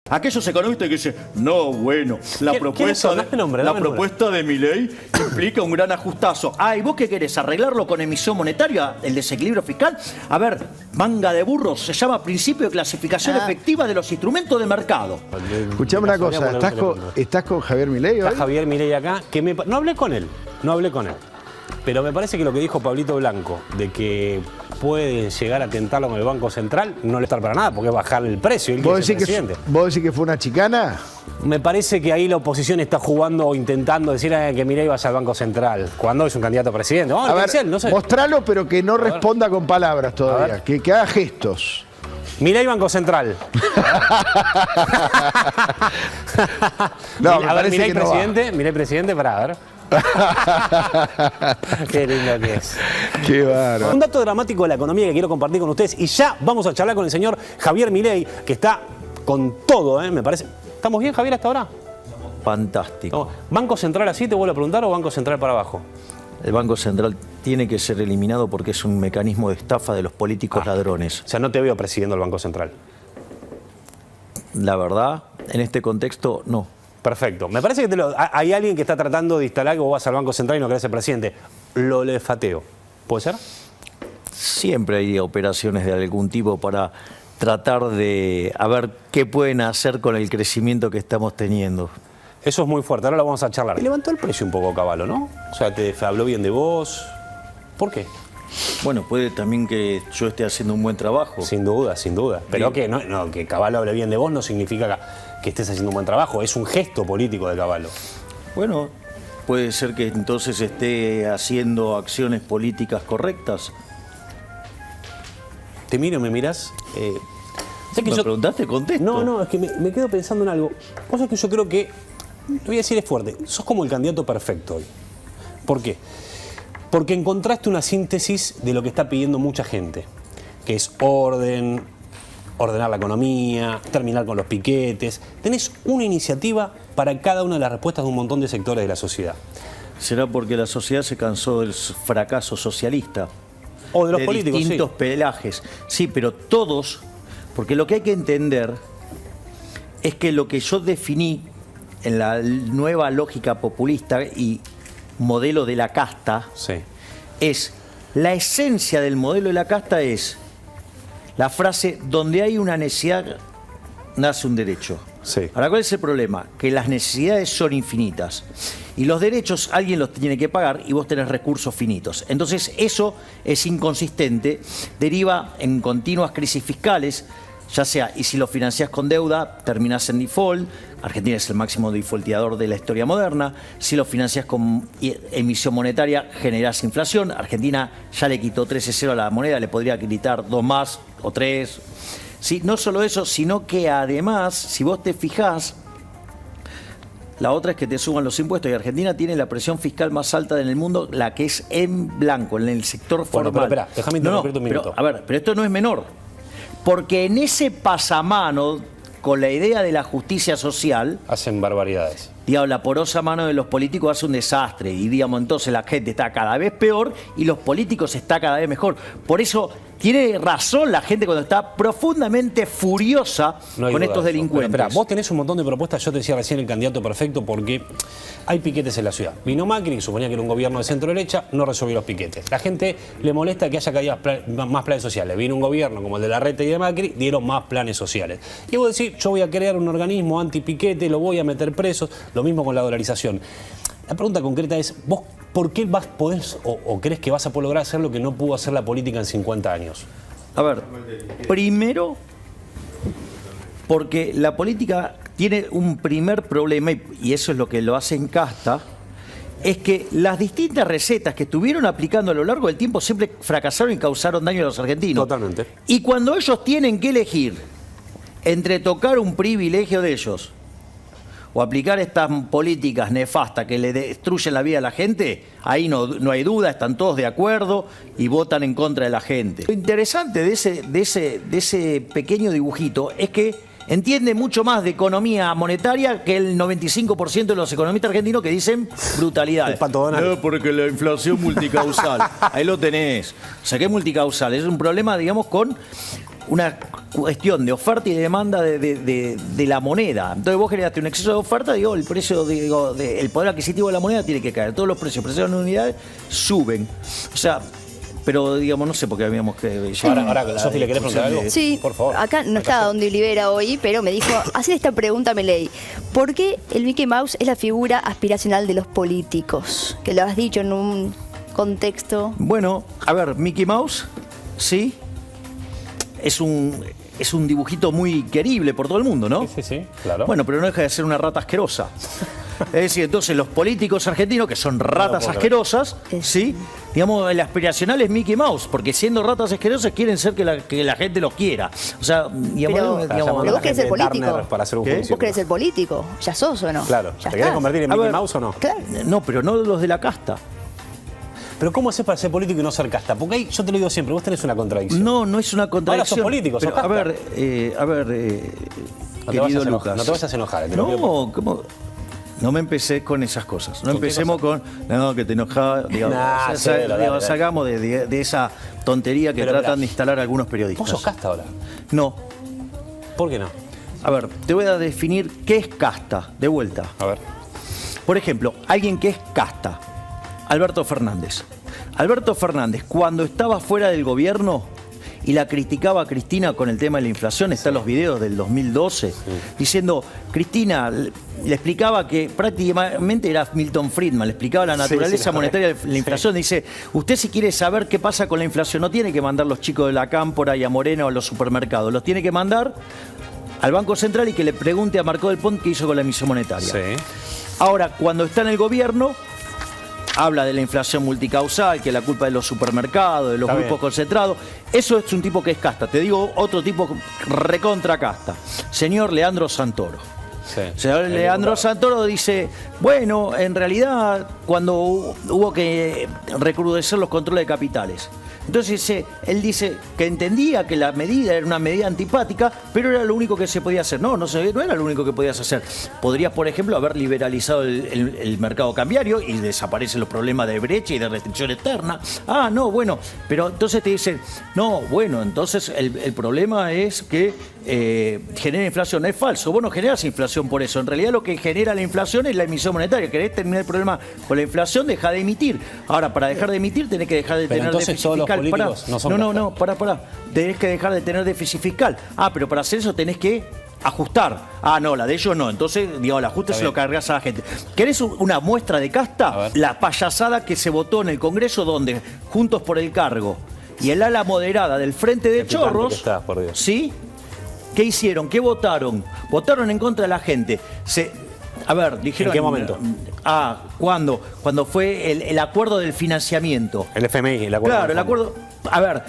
Aquellos economistas que dicen, no, bueno, la propuesta de Milei implica un gran ajustazo. Ah, ¿y vos qué querés? ¿Arreglarlo con emisión monetaria? ¿El desequilibrio fiscal? A ver, manga de burros, se llama principio de clasificación efectiva de los instrumentos de mercado. Escuchame una cosa, ¿estás con Javier Milei hoy? Está Javier Milei acá, que no hablé con él, pero me parece que lo que dijo Pablito Blanco, de que puede llegar a tentarlo con el Banco Central, no le está para nada, porque es bajarle el precio. ¿Vos decís que fue una chicana? Me parece que ahí la oposición está jugando o intentando decir que Milei vaya al Banco Central, cuando es un candidato a presidente. A ver, no sé. Mostralo, pero que no responda con palabras todavía, que haga gestos. Milei Banco Central. No, a ver, Milei presidente, para ver. Qué lindo que es. Qué bárbaro. Un dato dramático de la economía que quiero compartir con ustedes, y ya vamos a charlar con el señor Javier Milei, que está con todo, me parece. ¿Estamos bien, Javier, hasta ahora? Fantástico. ¿Banco Central así, te vuelvo a preguntar, o Banco Central para abajo? El Banco Central tiene que ser eliminado porque es un mecanismo de estafa de los políticos ladrones. O sea, no te veo presidiendo el Banco Central. La verdad, en este contexto, no. Perfecto. Me parece que hay alguien que está tratando de instalar que vos vas al Banco Central y no querés ser presidente. Lo lefateo. ¿Puede ser? Siempre hay operaciones de algún tipo para tratar de a ver qué pueden hacer con el crecimiento que estamos teniendo. Eso es muy fuerte. Ahora lo vamos a charlar. Levantó el precio un poco Cavallo, ¿no? O sea, te habló bien de vos. ¿Por qué? Bueno, puede también que yo esté haciendo un buen trabajo. Sin duda, sin duda. Pero que que Cavallo hable bien de vos no significa que estés haciendo un buen trabajo. Es un gesto político de Cavallo. Bueno, puede ser que entonces esté haciendo acciones políticas correctas. Te miro, me mirás. ¿Me preguntaste? Contesto. No, es que me quedo pensando en algo. Vos sabés que yo creo que, te voy a decir, es fuerte. Sos como el candidato perfecto hoy. ¿Por qué? Porque encontraste una síntesis de lo que está pidiendo mucha gente, que es ordenar la economía, terminar con los piquetes. Tenés una iniciativa para cada una de las respuestas de un montón de sectores de la sociedad. ¿Será porque la sociedad se cansó del fracaso socialista? O de los políticos, distintos pelajes. Sí, pero todos, porque lo que hay que entender es que lo que yo definí en la nueva lógica populista y modelo de la casta, es la esencia del modelo de la casta es la frase donde hay una necesidad nace un derecho. Ahora, ¿cuál es el problema? Que las necesidades son infinitas y los derechos alguien los tiene que pagar y vos tenés recursos finitos. Entonces eso es inconsistente, deriva en continuas crisis fiscales, ya sea, y si lo financiás con deuda, terminás en default. Argentina es el máximo defaulteador de la historia moderna. Si lo financiás con emisión monetaria, generás inflación. Argentina ya le quitó 13,0 a la moneda, le podría quitar 2 más o 3. Sí, no solo eso, sino que además, si vos te fijás, la otra es que te suban los impuestos. Y Argentina tiene la presión fiscal más alta en el mundo, la que es en blanco, en el sector formal. Bueno, pero espera, déjame interrumpirte un minuto. Pero esto no es menor. Porque en ese pasamano, con la idea de la justicia social, hacen barbaridades. Digamos, la porosa mano de los políticos hace un desastre. Y digamos, entonces la gente está cada vez peor y los políticos está cada vez mejor. Por eso tiene razón la gente cuando está profundamente furiosa con estos delincuentes. Pero, vos tenés un montón de propuestas. Yo te decía recién el candidato perfecto porque hay piquetes en la ciudad. Vino Macri, suponía que era un gobierno de centro-derecha, no resolvió los piquetes. La gente le molesta que haya caído más planes sociales. Vino un gobierno como el de Larreta y de Macri, dieron más planes sociales. Y vos decís, yo voy a crear un organismo anti-piquete, lo voy a meter presos. Lo mismo con la dolarización. La pregunta concreta es, ¿vos por qué podés o crees que vas a poder lograr hacer lo que no pudo hacer la política en 50 años? A ver, primero, porque la política tiene un primer problema, y eso es lo que lo hace en casta, es que las distintas recetas que estuvieron aplicando a lo largo del tiempo siempre fracasaron y causaron daño a los argentinos. Totalmente. Y cuando ellos tienen que elegir entre tocar un privilegio de ellos o aplicar estas políticas nefastas que le destruyen la vida a la gente, ahí no hay duda, están todos de acuerdo y votan en contra de la gente. Lo interesante de ese pequeño dibujito es que entiende mucho más de economía monetaria que el 95% de los economistas argentinos que dicen brutalidades. El Pato Donald. No, porque la inflación multicausal. Ahí lo tenés. O sea, ¿qué es multicausal? Es un problema, digamos, con una cuestión de oferta y de demanda de la moneda. Entonces vos generaste un exceso de oferta, digo, el precio, el poder adquisitivo de la moneda tiene que caer. Todos los precios en unidades suben. O sea, pero digamos, no sé por qué habíamos que... Ahora, Sofi, ¿le querés preguntar algo? Sí, por favor. Acá no estaba Don Olivera hoy, pero me dijo, hacer esta pregunta me leí. ¿Por qué el Mickey Mouse es la figura aspiracional de los políticos? Que lo has dicho en un contexto. Bueno, a ver, Mickey Mouse, sí, es un dibujito muy querible por todo el mundo, ¿no? Sí, claro. Bueno, pero no deja de ser una rata asquerosa. Es decir, entonces los políticos argentinos, que son ratas asquerosas, ¿sí? Digamos, el aspiracional es Mickey Mouse, porque siendo ratas asquerosas quieren ser que la gente los quiera. O sea, digamos... Pero vos querés ser político. Para hacer un ¿Qué? juicio. Vos querés ser político. ¿Ya sos o no? Claro. Ya ¿Te querés estás. convertir en A Mickey ver, Mouse o no? Claro. No, pero no los de la casta. Pero ¿cómo haces para ser político y no ser casta? Porque ahí, yo te lo digo siempre, vos tenés una contradicción. No, no es una contradicción. Ahora sos político, sos pero, a casta. ver, No te querido vayas a enojar, Lucas. no te vayas a enojar. Te lo pido No, ¿cómo? No me empecé con esas cosas. No ¿Con qué empecemos con, no, que te enojás. Digamos, Nah, dale. salgamos de esa tontería que Pero tratan mirá, de instalar algunos periodistas. ¿Vos sos casta ahora? No. ¿Por qué no? A ver, te voy a definir qué es casta, de vuelta. A ver. Por ejemplo, alguien que es casta, Alberto Fernández. Alberto Fernández, cuando estaba fuera del gobierno y la criticaba a Cristina con el tema de la inflación, están los videos del 2012, diciendo, Cristina le explicaba que prácticamente era Milton Friedman, le explicaba la naturaleza monetaria de la inflación. Dice, usted si quiere saber qué pasa con la inflación, no tiene que mandar los chicos de la Cámpora y a Moreno a los supermercados, los tiene que mandar al Banco Central y que le pregunte a Marcó del Pont qué hizo con la emisión monetaria. Sí. Ahora, cuando está en el gobierno, habla de la inflación multicausal, que es la culpa de los supermercados, de los Está grupos bien. concentrados. Eso es un tipo que es casta. Te digo otro tipo recontra casta. Señor Leandro Santoro. Sí. Señor Leandro Santoro dice, bueno, en realidad cuando hubo que recrudecer los controles de capitales. Entonces él dice que entendía que la medida era una medida antipática, pero era lo único que se podía hacer. No era lo único que podías hacer. Podrías, por ejemplo, haber liberalizado el mercado cambiario y desaparecen los problemas de brecha y de restricción externa. Ah, no, bueno, pero entonces te dicen, no, bueno, entonces el problema es que genera inflación. No es falso, vos no generas inflación por eso. En realidad lo que genera la inflación es la emisión monetaria. ¿Querés terminar el problema con la inflación? Deja de emitir. Ahora, para dejar de emitir tenés que dejar de Pero tener entonces déficit todos los fiscal. políticos no son Pará. Tenés que dejar de tener déficit fiscal. Ah, pero para hacer eso tenés que ajustar. Ah, no, la de ellos no. Entonces, digamos, el ajuste Está se lo bien. cargas a la gente. ¿Querés una muestra de A casta? ver. La payasada que se votó en el Congreso donde Juntos por el Cargo y el ala moderada del Frente de Qué picante Chorros, que estás, por Dios. ¿sí? ¿Qué hicieron? ¿Qué votaron? Votaron en contra de la gente. A ver, dijeron... ¿En qué momento? ¿Cuándo? Cuando fue el acuerdo del financiamiento. El FMI, el acuerdo. Claro, el acuerdo... A ver,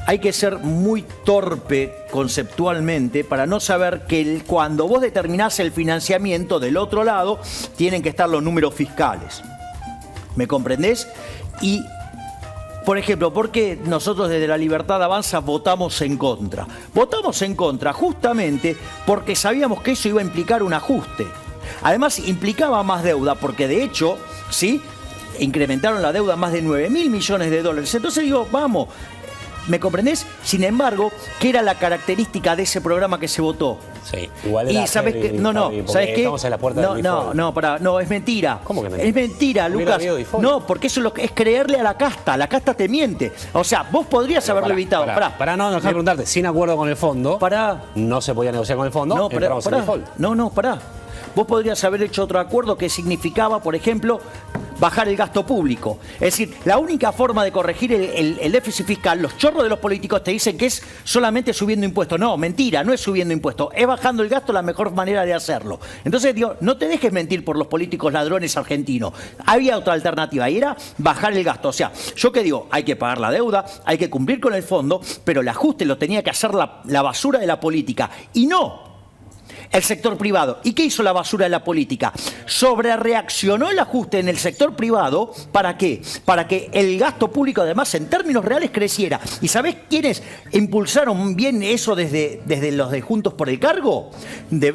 hay que ser muy torpe conceptualmente para no saber que cuando vos determinás el financiamiento del otro lado, tienen que estar los números fiscales. ¿Me comprendés? Y... Por ejemplo, ¿por qué nosotros desde La Libertad Avanza votamos en contra? Votamos en contra justamente porque sabíamos que eso iba a implicar un ajuste. Además, implicaba más deuda, porque de hecho, ¿sí? Incrementaron la deuda más de 9.000 millones de dólares. Entonces digo, vamos, ¿me comprendés? Sin embargo, ¿qué era la característica de ese programa que se votó? Sí, igual era Y sabes heavy, que no, porque ¿sabes qué? estamos en la puerta del default. No, es mentira. ¿Cómo que mentira? Es mentira, Hubiera Lucas. habido default. No, porque eso es creerle a la casta te miente. O sea, vos podrías haberlo evitado. Pará, no, déjame preguntarte. Sin acuerdo con el fondo, no se podía negociar con el fondo, entramos en default. Pará. Vos podrías haber hecho otro acuerdo que significaba, por ejemplo, bajar el gasto público. Es decir, la única forma de corregir el déficit fiscal, los chorros de los políticos te dicen que es solamente subiendo impuestos. No, mentira, no es subiendo impuestos, es bajando el gasto la mejor manera de hacerlo. Entonces, digo, no te dejes mentir por los políticos ladrones argentinos. Había otra alternativa y era bajar el gasto. O sea, yo que digo, hay que pagar la deuda, hay que cumplir con el fondo, pero el ajuste lo tenía que hacer la basura de la política. Y no el sector privado. ¿Y qué hizo la basura de la política? Sobrereaccionó el ajuste en el sector privado. ¿Para qué? Para que el gasto público, además, en términos reales, creciera. ¿Y sabés quiénes impulsaron bien eso desde los de Juntos por el Cargo?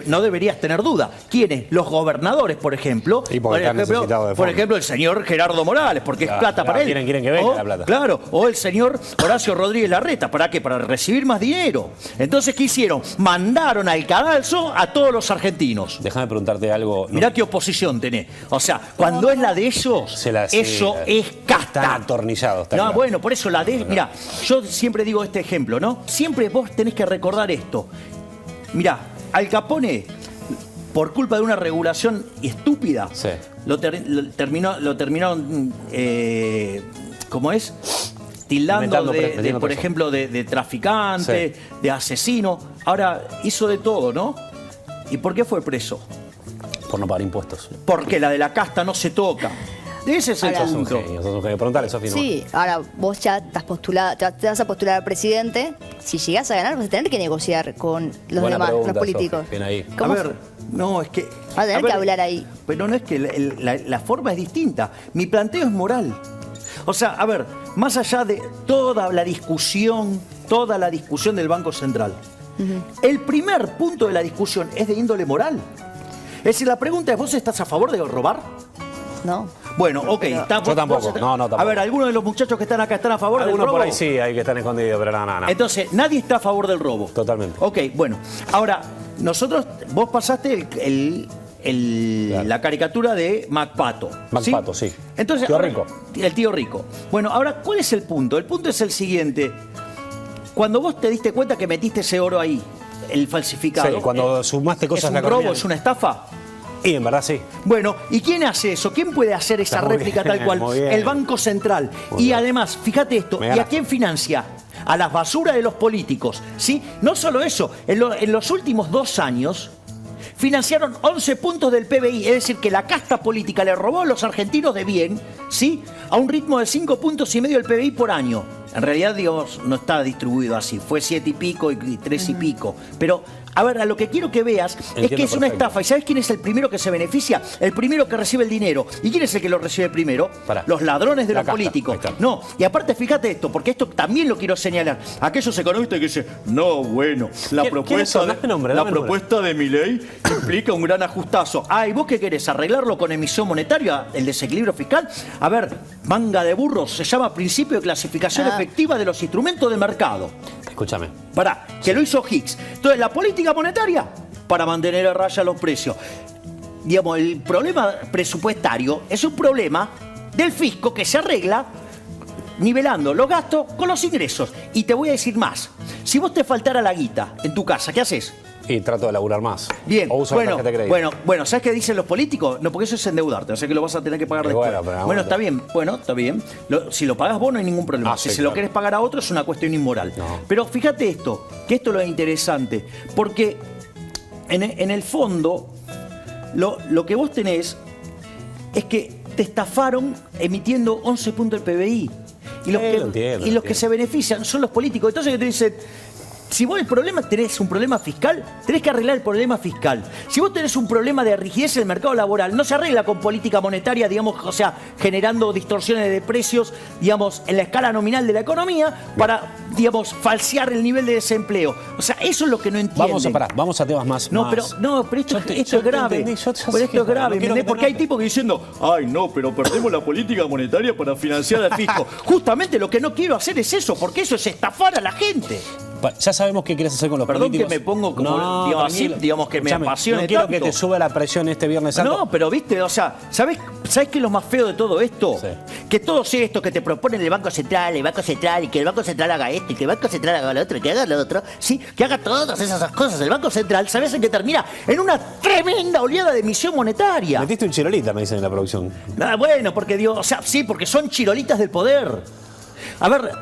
No deberías tener duda. ¿Quiénes? Los gobernadores, por ejemplo. Y porque están necesitados de por fondos. ejemplo, el señor Gerardo Morales, porque es plata para él. Quieren que venga la plata. Claro, o el señor Horacio Rodríguez Larreta. ¿Para qué? Para recibir más dinero. Entonces, ¿qué hicieron? Mandaron al cadalso a todos los argentinos. Déjame preguntarte algo. Mirá qué oposición tenés. O sea, cuando es la de ellos, eso es casta. Están atornillados. Está No, claro. bueno, por eso la de... Mirá, yo siempre digo este ejemplo, ¿no? Siempre vos tenés que recordar esto. Mirá, Al Capone, por culpa de una regulación estúpida, Sí. lo terminaron, ¿cómo es? Tildando metiendo por preso. ejemplo, de traficante, Sí. de asesino. Ahora, hizo de todo, ¿no? ¿Y por qué fue preso? Por no pagar impuestos. Porque la de la casta no se toca. Ese es el Ahora- Sos un punto. genio, sos un genio. Preguntale, Sofi. Sí, ahora vos ya estás postulada, te vas a postular a presidente. Si llegás a ganar, vas a tener que negociar con los Buena demás, pregunta, los políticos. Sofi. Bien ahí. A ¿Cómo? ver, no, es que... Vas a tener que hablar ahí. Pero no es que la forma es distinta. Mi planteo es moral. O sea, a ver, más allá de toda la discusión del Banco Central, el primer punto de la discusión es de índole moral. Es decir, la pregunta es, ¿vos estás a favor de robar? ¿No? Bueno, ok. Pero- Yo tampoco, no, tampoco. A ver, algunos de los muchachos que están acá están a favor del Algunos robo. por ahí sí, hay que están escondidos, pero no. Entonces, nadie está a favor del robo. Totalmente. Ok, bueno. Ahora, vos pasaste Claro. la caricatura de MacPato. MacPato, sí. Entonces, Tío ahora- Rico. El tío Rico. Bueno, ahora, ¿cuál es el punto? El punto es el siguiente. Cuando vos te diste cuenta que metiste ese oro ahí, el falsificado. Sí, cuando sumaste cosas ¿es a la un robo? economía. ¿Es una estafa? Y en verdad sí. Bueno, ¿y quién hace eso? ¿Quién puede hacer esa Está muy réplica bien, tal cual? muy bien. El Banco Central. Muy Y bien. además, fíjate esto, Me ¿y a ganaste. quién financia? A las basuras de los políticos, ¿sí? No solo eso, en los últimos 2 años financiaron 11 puntos del PBI, es decir, que la casta política le robó a los argentinos de bien, ¿sí? A un ritmo de 5,5 puntos del PBI por año. En realidad, digamos, no está distribuido así, fue 7 y pico y 3 y pico. Pero, a ver, a lo que quiero que veas es Entiendo que es una perfecto. estafa. ¿Y sabes quién es el primero que se beneficia? El primero que recibe el dinero. ¿Y quién es el que lo recibe primero? Pará. Los ladrones de La los casta, políticos. ahí está. No, y aparte fíjate esto, porque esto también lo quiero señalar. Aquellos economistas que dicen, no, bueno, la ¿Quiénes son? Dame nombre, dame nombre. propuesta de Milei implica un gran ajustazo. Ah, ¿y vos qué querés? ¿Arreglarlo con emisión monetaria? ¿El desequilibrio fiscal? A ver, manga de burros, se llama principio de clasificación efectiva de los instrumentos de mercado. Escúchame. Pará, que lo hizo Hicks. Entonces, la política monetaria, para mantener a raya los precios. Digamos, el problema presupuestario es un problema del fisco que se arregla nivelando los gastos con los ingresos. Y te voy a decir más. Si vos te faltara la guita en tu casa, ¿qué haces? Y trato de laburar más. Bien, O uso la tarjeta de crédito. bueno, ¿sabes qué dicen los políticos? No, porque eso es endeudarte, o sea que lo vas a tener que pagar Y después. bueno, pero Bueno, aguanta. está bien, está bien. Si lo pagas vos no hay ningún problema. Ah, Si sí, se lo claro. querés pagar a otro es una cuestión inmoral. No. Pero fíjate esto, que esto es lo interesante, porque en el fondo lo que vos tenés es que te estafaron emitiendo 11 puntos del PBI. Y los, Sí, que, lo entiendo, y lo los que entiendo. se benefician son los políticos. Entonces que te dicen, si vos tenés un problema fiscal, tenés que arreglar el problema fiscal. Si vos tenés un problema de rigidez en el mercado laboral, no se arregla con política monetaria, digamos, o sea, generando distorsiones de precios, digamos, en la escala nominal de la economía para, digamos, falsear el nivel de desempleo. O sea, eso es lo que no entienden. Vamos a temas más. No, más- pero esto, Yo te- esto yo es te grave. entendí, yo ya Pero sé esto es que- grave, no quiero ¿entendés? que Porque te hay enojes. tipos que diciendo, ay no, pero perdemos la política monetaria para financiar al fisco. Justamente lo que no quiero hacer es eso, porque eso es estafar a la gente. Ya sabemos qué quieres hacer con los Perdón políticos. que me pongo como, No, digamos, así, tranquilo. digamos que me Escuchame, apasione No quiero tanto. que te suba la presión este Viernes Santo. No, pero viste, o sea, ¿sabés qué es lo más feo de todo esto? Sí. Que todos estos que te proponen el Banco Central, y que el Banco Central haga esto, y que el Banco Central haga lo otro, y que haga lo otro, ¿sí? Que haga todas esas cosas. El Banco Central, ¿sabés en qué termina? En una tremenda oleada de emisión monetaria. Metiste un chirolita, me dicen en la producción. Ah, bueno, porque digo, o sea, sí, porque son chirolitas del poder. A ver,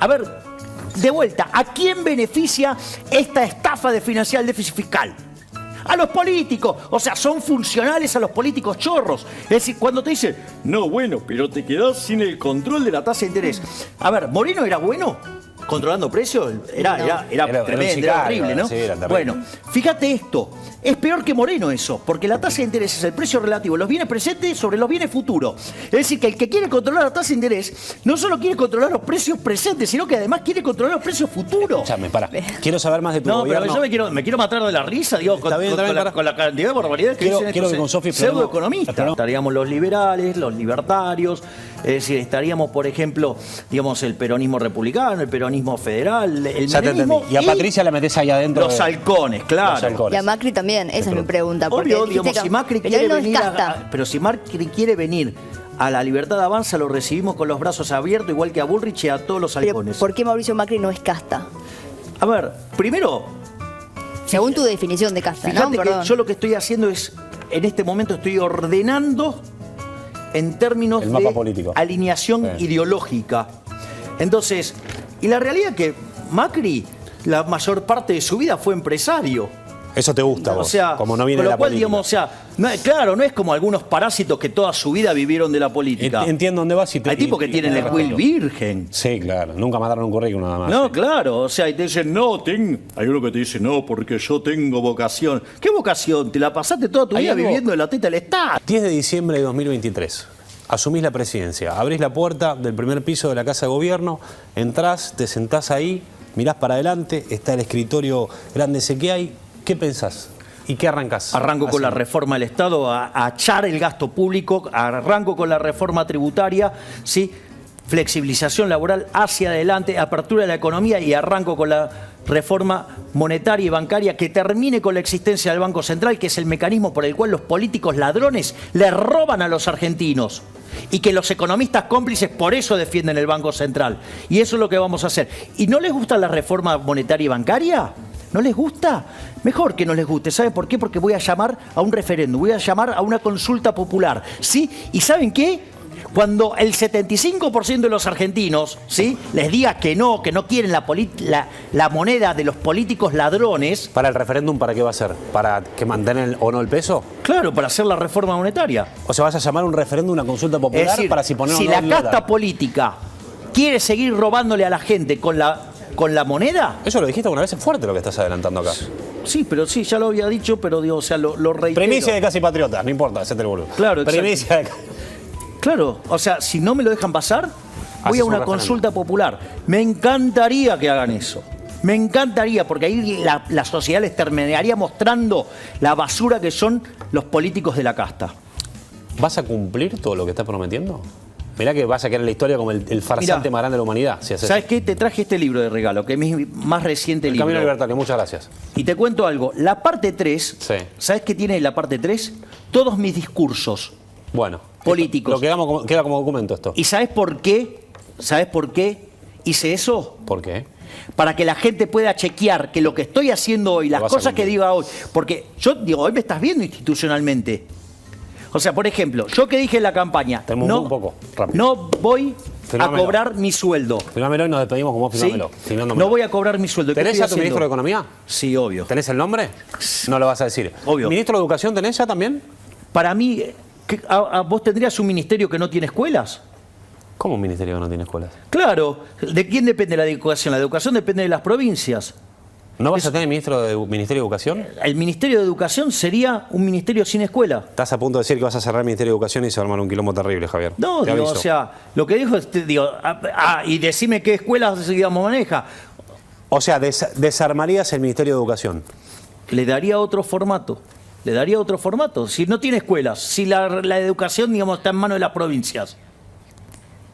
de vuelta, ¿a quién beneficia esta estafa de financiar el déficit fiscal? A los políticos, o sea, son funcionales a los políticos chorros. Es decir, cuando te dicen, no, bueno, pero te quedás sin el control de la tasa de interés. A ver, ¿Moreno era bueno? controlando precios, era Era tremendo, un era sicario, horrible, ¿no? sí, era terrible. Bueno, fíjate esto, es peor que Moreno eso, porque la tasa de interés es el precio relativo de los bienes presentes sobre los bienes futuros. Es decir, que el que quiere controlar la tasa de interés no solo quiere controlar los precios presentes, sino que además quiere controlar los precios futuros. Escúchame, pará. Quiero saber más de tu No, gobierno. pero yo me quiero matar de la risa, digo, Está bien, pará. con la cantidad de barbaridades que Quiero- dicen quiero estos que con Sofi exploremos- pseudoeconomistas. exploremos- Estaríamos los liberales, los libertarios, es decir, estaríamos, por ejemplo, digamos, el peronismo republicano, el peronismo federal, el Ya te menemismo entendí. Y a Patricia la metés ahí adentro. los de- halcones, claro. Los halcones. Y a Macri también, esa es mi pregunta. Porque Obvio, dijiste digamos, que- si Macri pero quiere él no venir descasta. pero si Macri quiere venir a la Libertad Avanza, lo recibimos con los brazos abiertos, igual que a Bullrich y a todos los Pero, halcones. ¿por qué Mauricio Macri no es casta? A ver, primero, Según tu definición de casta, ¿no? fíjate que Perdón. yo lo que estoy haciendo es, en este momento estoy ordenando en términos El mapa de político. alineación Sí. ideológica. Entonces, y la realidad es que Macri, la mayor parte de su vida fue empresario. Eso te gusta, O vos. sea, Como no viene con de lo la cual, política. digamos, o sea, claro, no es como algunos parásitos que toda su vida vivieron de la política. Entiendo dónde vas y te. Hay tipos que y- tienen y- el will virgen. Sí, claro. Nunca mandaron un currículum nada más. No, claro, o sea, y te dicen, no, hay uno que te dice, no, porque yo tengo vocación. ¿Qué vocación? Te la pasaste toda tu ¿Hay vida algo? viviendo de la teta del Estado. 10 de diciembre de 2023. Asumís la presidencia, abrís la puerta del primer piso de la Casa de Gobierno, entrás, te sentás ahí, mirás para adelante, está el escritorio grande ese que hay. ¿Qué pensás? ¿Y qué arrancás? Arranco con la Así. reforma del Estado, a echar el gasto público, arranco con la reforma tributaria, ¿sí? Flexibilización laboral hacia adelante, apertura de la economía y arranco con la reforma monetaria y bancaria que termine con la existencia del Banco Central, que es el mecanismo por el cual los políticos ladrones le roban a los argentinos y que los economistas cómplices por eso defienden el Banco Central. Y eso es lo que vamos a hacer. ¿Y no les gusta la reforma monetaria y bancaria? ¿No les gusta? Mejor que no les guste. ¿Saben por qué? Porque voy a llamar a un referéndum, voy a llamar a una consulta popular. ¿Sí? ¿Y saben qué? Cuando el 75% de los argentinos, ¿sí?, les diga que no quieren la moneda de los políticos ladrones, ¿Para el referéndum para qué va a ser? ¿Para que mantengan o no el peso? claro, para hacer la reforma monetaria. O sea, vas a llamar un referéndum, una consulta popular Es decir, para si poner o si no la el dólar. casta política quiere seguir robándole a la gente con la moneda, Eso lo dijiste una vez, es fuerte lo que estás adelantando acá. sí, pero sí, ya lo había dicho, pero digo, o sea, lo reitero. Primicia de Casi Patriotas, no importa, hacete el boludo. Claro, exacto. Primicia de... Claro, o sea, si no me lo dejan pasar, voy Haces a un una referéndum. consulta popular. Me encantaría que hagan eso. Me encantaría, porque ahí la sociedad les terminaría mostrando la basura que son los políticos de la casta. ¿Vas a cumplir todo lo que estás prometiendo? Mirá que vas a quedar en la historia como el farsante Mirá, más grande de la humanidad. Si haces ¿Sabes eso. qué? Te traje este libro de regalo, que es mi más reciente El libro. Camino Libertario, muchas gracias. Y te cuento algo. La parte 3, Sí. ¿sabes qué tiene la parte 3? Todos mis discursos. Bueno. Políticos. Lo queda como documento esto. ¿Y sabes por qué? ¿Sabes por qué hice eso? ¿Por qué? Para que la gente pueda chequear que lo que estoy haciendo hoy, las vas a cosas que cumplir. diga hoy, porque yo digo, hoy me estás viendo institucionalmente. O sea, por ejemplo, yo que dije en la campaña, Tenemos no, un poco, rápido. no voy Firmámelo. a cobrar mi sueldo. Firmámelo y nos despedimos como ¿sí? firmámelo. Firmándolo. No voy a cobrar mi sueldo. ¿Qué ¿Tenés estoy ya tu haciendo? ministro de Economía? Sí, obvio. ¿Tenés el nombre? No lo vas a decir. Obvio. ¿Ministro de Educación tenés ya también? Para mí, ¿vos tendrías un ministerio que no tiene escuelas? ¿Cómo un ministerio que no tiene escuelas? Claro. ¿De quién depende la educación? La educación depende de las provincias. ¿No vas a tener ministerio de Educación? El Ministerio de Educación sería un ministerio sin escuela. Estás a punto de decir que vas a cerrar el Ministerio de Educación y se va a armar un quilombo terrible, Javier. No, Te digo, aviso. o sea, lo que dijo es, digo, y decime qué escuelas, digamos, maneja. O sea, desarmarías el Ministerio de Educación. Le daría otro formato. Le daría otro formato. Si no tiene escuelas, si la educación, digamos, está en manos de las provincias.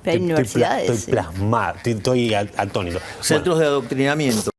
Pero hay universidades. Estoy plasmado, estoy atónito. Centros de adoctrinamiento.